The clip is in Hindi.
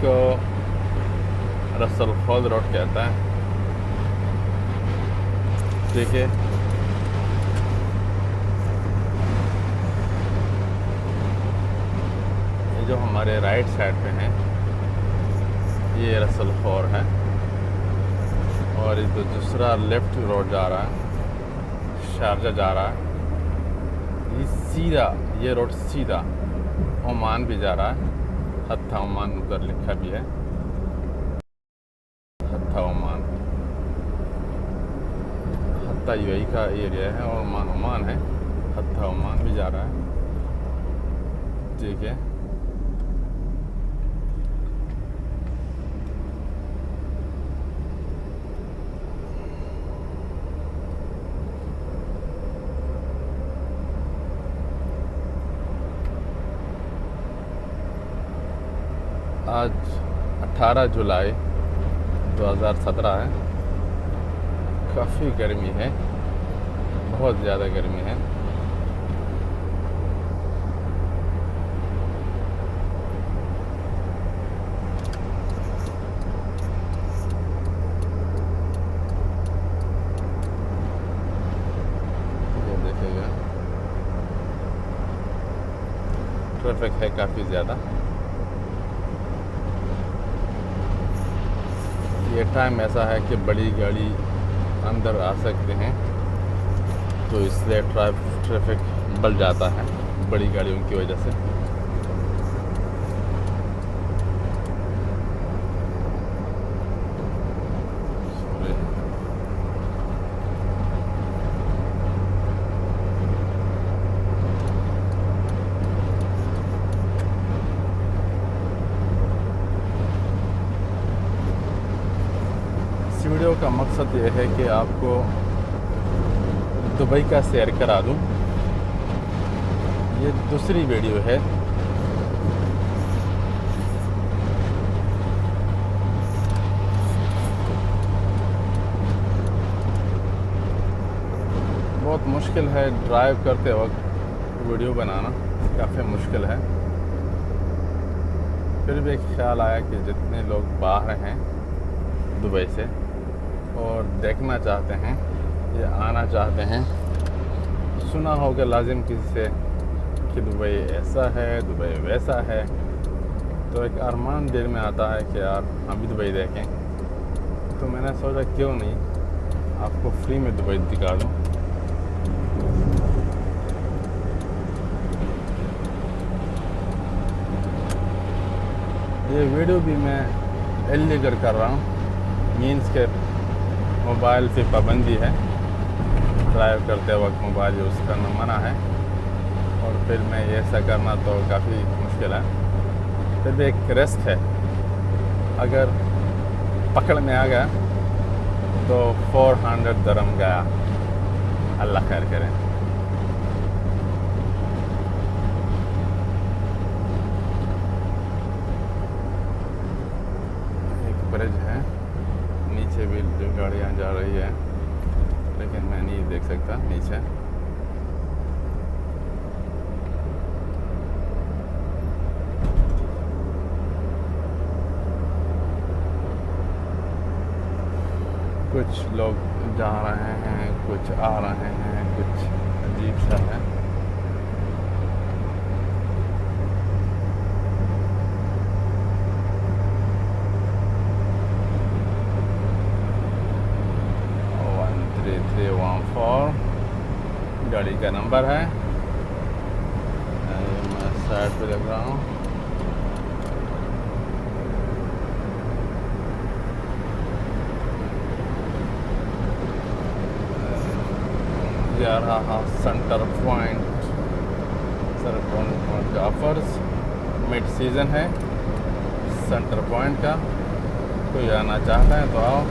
इसको रसल खौद रोड कहता है। ठीक है, ये जो हमारे राइट साइड पे हैं ये रसल खौर है, और ये जो दूसरा लेफ्ट रोड जा रहा है शारजा जा रहा है, ये सीधा, ये रोड सीधा ओमान भी जा रहा है। हत्था ओमान उधर लिखा भी है, हत्था ओमान। हत्ता यूएई का एरिया है और ओमान ओमान है, हत्था ओमान भी जा रहा है। ठीक है, आज 18 जुलाई 2017 है। काफ़ी गर्मी है, बहुत ज़्यादा गर्मी है। ये देखिएगा, ट्रैफिक है काफ़ी ज़्यादा। ये टाइम ऐसा है कि बड़ी गाड़ी अंदर आ सकते हैं, तो इसलिए ट्रैफिक बढ़ जाता है बड़ी गाड़ियों की वजह से। इस वीडियो का मकसद ये है कि आपको दुबई का सैर करा दूं। ये दूसरी वीडियो है। बहुत मुश्किल है ड्राइव करते वक्त वीडियो बनाना, काफ़ी मुश्किल है। फिर भी एक ख्याल आया कि जितने लोग बाहर हैं दुबई से और देखना चाहते हैं या आना चाहते हैं, सुना होगा लाजिम किसी से कि दुबई ऐसा है, दुबई वैसा है, तो एक अरमान दिल में आता है कि यार हम भी दुबई देखें। तो मैंने सोचा क्यों नहीं आपको फ्री में दुबई दिखा दूँ। ये वीडियो भी मैं इल्लीगल कर रहा हूँ, मीन्स के मोबाइल पे पाबंदी है, ड्राइव करते वक्त मोबाइल यूज़ करना मना है, और फिर मैं ये ऐसा करना तो काफ़ी मुश्किल है। फिर भी एक रिस्क है, अगर पकड़ में आ गया तो 400 दरम गया, अल्लाह खैर करे। एक ब्रिज है, नीचे भी जो गाड़ियाँ जा रही है, लेकिन मैं नहीं देख सकता नीचे। कुछ लोग जा रहे हैं, कुछ आ रहे हैं, कुछ अजीब सा है। गाड़ी का नंबर है, मैं साइड पे लग रहा हूँ। जा रहा सेंटर पॉइंट का ऑफर्स मिड सीज़न है सेंटर पॉइंट का। कोई आना चाहता है तो आओ।